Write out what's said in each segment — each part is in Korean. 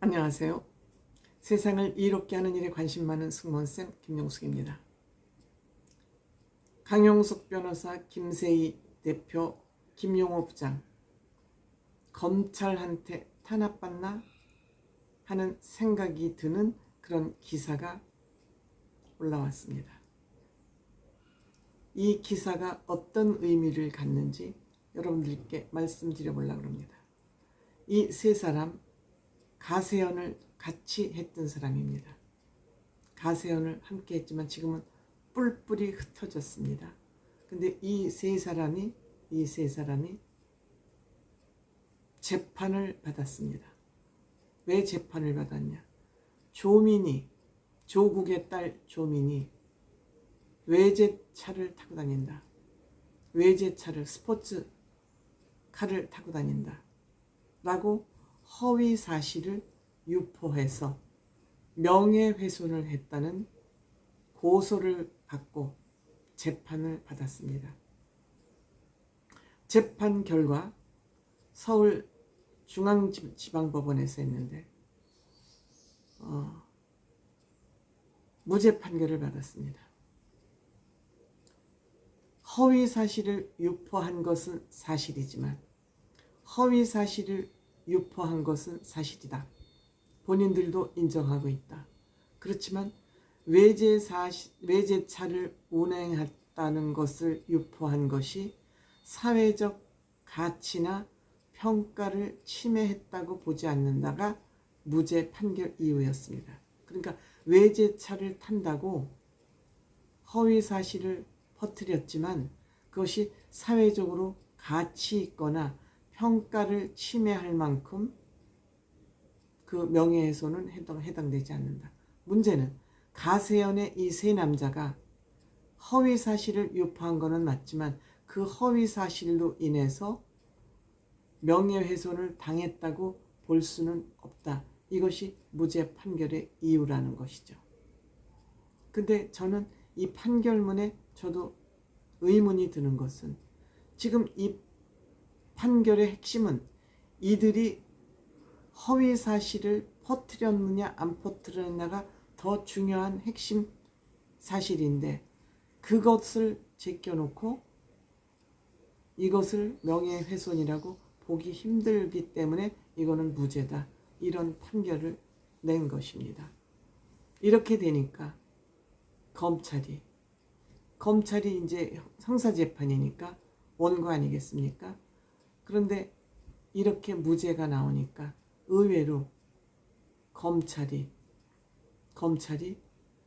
안녕하세요. 세상을 이롭게 하는 일에 관심 많은 승무원쌤 김용숙입니다. 강용숙 변호사, 김세희 대표, 김용호 부장 검찰한테 탄압받나 하는 생각이 드는 그런 기사가 올라왔습니다. 이 기사가 어떤 의미를 갖는지 여러분들께 말씀드려보려고 합니다. 이 세 사람 가세연을 같이 했던 사람입니다. 가세연을 함께 했지만 지금은 뿔뿔이 흩어졌습니다. 근데 이 세 사람이 재판을 받았습니다. 왜 재판을 받았냐? 조국의 딸 조민이 외제차를 타고 다닌다. 외제차를, 스포츠카를 타고 다닌다. 라고 허위 사실을 유포해서 명예훼손을 했다는 고소를 받고 재판을 받았습니다. 재판 결과 서울중앙지방법원에서 했는데 무죄 판결을 받았습니다. 허위 사실을 유포한 것은 사실이지만 허위 사실을 유포한 것은 사실이다. 본인들도 인정하고 있다. 그렇지만 외제차를 운행했다는 것을 유포한 것이 사회적 가치나 평가를 침해했다고 보지 않는다가 무죄 판결 이유였습니다. 그러니까 외제차를 탄다고 허위 사실을 퍼뜨렸지만 그것이 사회적으로 가치 있거나 평가를 침해할 만큼 그 명예훼손은 해당되지 않는다. 문제는 가세연의 이 세 남자가 허위 사실을 유포한 것은 맞지만 그 허위 사실로 인해서 명예훼손을 당했다고 볼 수는 없다. 이것이 무죄 판결의 이유라는 것이죠. 근데 저는 이 판결문에 저도 의문이 드는 것은 지금 이 판결의 핵심은 이들이 허위 사실을 퍼뜨렸느냐 안 퍼뜨렸느냐가 더 중요한 핵심 사실인데 그것을 제껴놓고 이것을 명예훼손이라고 보기 힘들기 때문에 이거는 무죄다. 이런 판결을 낸 것입니다. 이렇게 되니까 검찰이 이제 형사재판이니까 원고 아니겠습니까? 그런데 이렇게 무죄가 나오니까 의외로 검찰이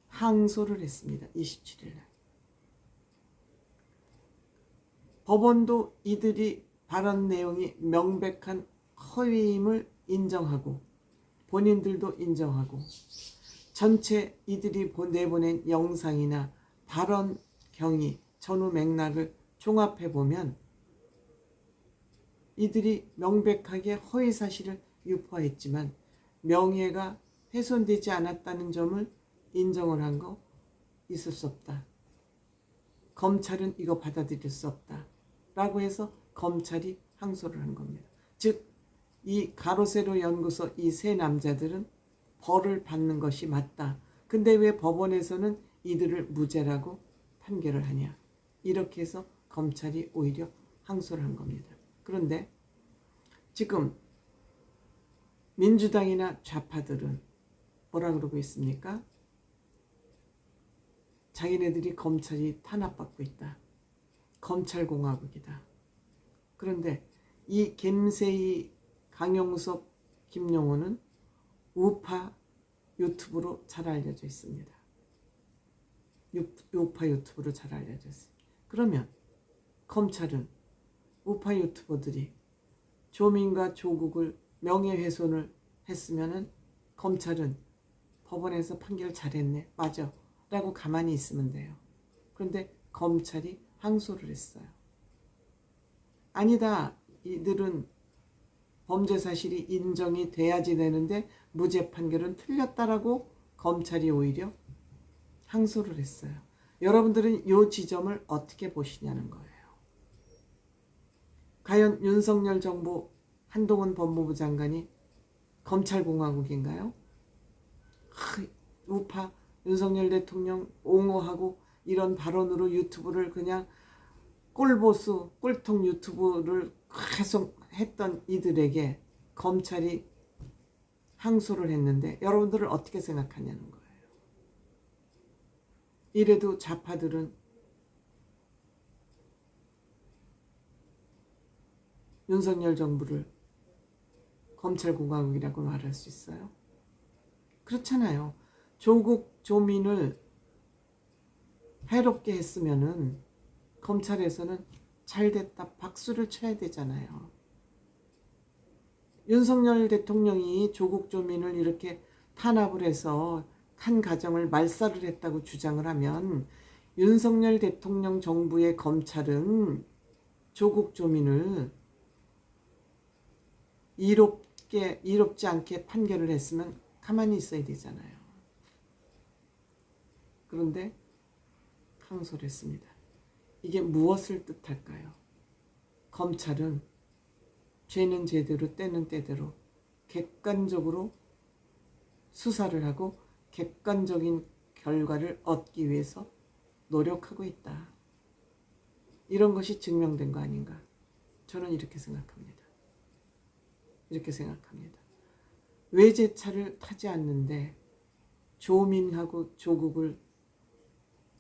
항소를 했습니다. 27일 날. 법원도 이들이 발언 내용이 명백한 허위임을 인정하고 본인들도 인정하고 전체 이들이 내보낸 영상이나 발언 경위, 전후 맥락을 종합해보면 이들이 명백하게 허위 사실을 유포했지만 명예가 훼손되지 않았다는 점을 인정을 한 거 있을 수 없다. 검찰은 이거 받아들일 수 없다. 라고 해서 검찰이 항소를 한 겁니다. 즉, 이 가로세로 연구소 이 세 남자들은 벌을 받는 것이 맞다. 근데 왜 법원에서는 이들을 무죄라고 판결을 하냐. 이렇게 해서 검찰이 오히려 항소를 한 겁니다. 그런데 지금 민주당이나 좌파들은 뭐라 그러고 있습니까? 자기네들이 검찰이 탄압받고 있다. 검찰공화국이다. 그런데 이 김세희, 강용석, 김용호는 우파 유튜브로 잘 알려져 있습니다. 우파 유튜브로 잘 알려져 있습니다. 그러면 검찰은 우파 유튜버들이 조민과 조국을 명예훼손을 했으면은 검찰은 법원에서 판결 잘했네, 맞아 라고 가만히 있으면 돼요. 그런데 검찰이 항소를 했어요. 아니다, 이들은 범죄 사실이 인정이 돼야지 되는데 무죄 판결은 틀렸다라고 검찰이 오히려 항소를 했어요. 여러분들은 이 지점을 어떻게 보시냐는 거예요. 과연 윤석열 정부 한동훈 법무부 장관이 검찰공화국인가요? 우파 윤석열 대통령 옹호하고 이런 발언으로 유튜브를 그냥 꼴보수 꼴통 유튜브를 계속 했던 이들에게 검찰이 항소를 했는데 여러분들은 어떻게 생각하냐는 거예요. 이래도 좌파들은 윤석열 정부를 검찰공화국이라고 말할 수 있어요? 그렇잖아요. 조국 조민을 해롭게 했으면은 검찰에서는 잘됐다 박수를 쳐야 되잖아요. 윤석열 대통령이 조국 조민을 이렇게 탄압을 해서 한 가정을 말살을 했다고 주장을 하면 윤석열 대통령 정부의 검찰은 조국 조민을 이롭지 않게 판결을 했으면 가만히 있어야 되잖아요. 그런데 항소를 했습니다. 이게 무엇을 뜻할까요? 검찰은 죄는 죄대로 때는 때대로 객관적으로 수사를 하고 객관적인 결과를 얻기 위해서 노력하고 있다. 이런 것이 증명된 거 아닌가? 저는 이렇게 생각합니다. 이렇게 생각합니다. 외제차를 타지 않는데 조민하고 조국을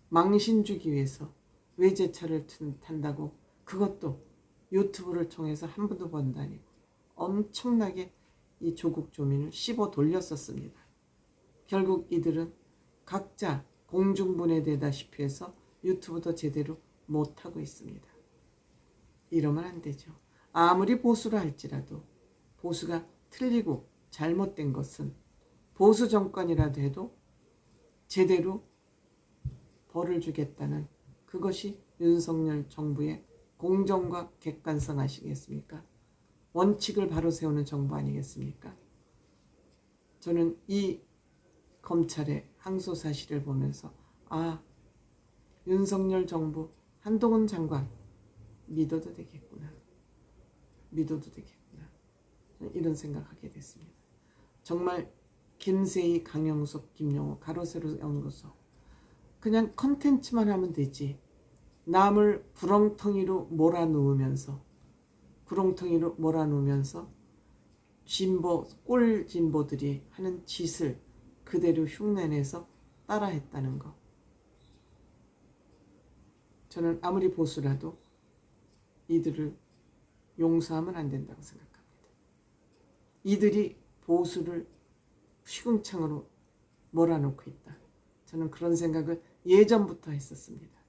망신 주기 위해서 외제차를 탄다고 그것도 유튜브를 통해서 한 번도 번도 아니고 엄청나게 이 조국 조민을 씹어 돌렸었습니다. 결국 이들은 각자 공중분해되다시피 해서 유튜브도 제대로 못하고 있습니다. 이러면 안 되죠. 아무리 보수라 할지라도 보수가 틀리고 잘못된 것은 보수 정권이라도 해도 제대로 벌을 주겠다는 그것이 윤석열 정부의 공정과 객관성 아시겠습니까? 원칙을 바로 세우는 정부 아니겠습니까? 저는 이 검찰의 항소 사실을 보면서 윤석열 정부 한동훈 장관 믿어도 되겠구나. 이런 생각하게 됐습니다. 정말 김세희, 강영석, 김용호 가로세로 연구소 그냥 컨텐츠만 하면 되지. 남을 구렁텅이로 몰아놓으면서 꼴 진보들이 하는 짓을 그대로 흉내내서 따라했다는 거. 저는 아무리 보수라도 이들을 용서하면 안 된다고 생각합니다. 이들이 보수를 시궁창으로 몰아놓고 있다. 저는 그런 생각을 예전부터 했었습니다.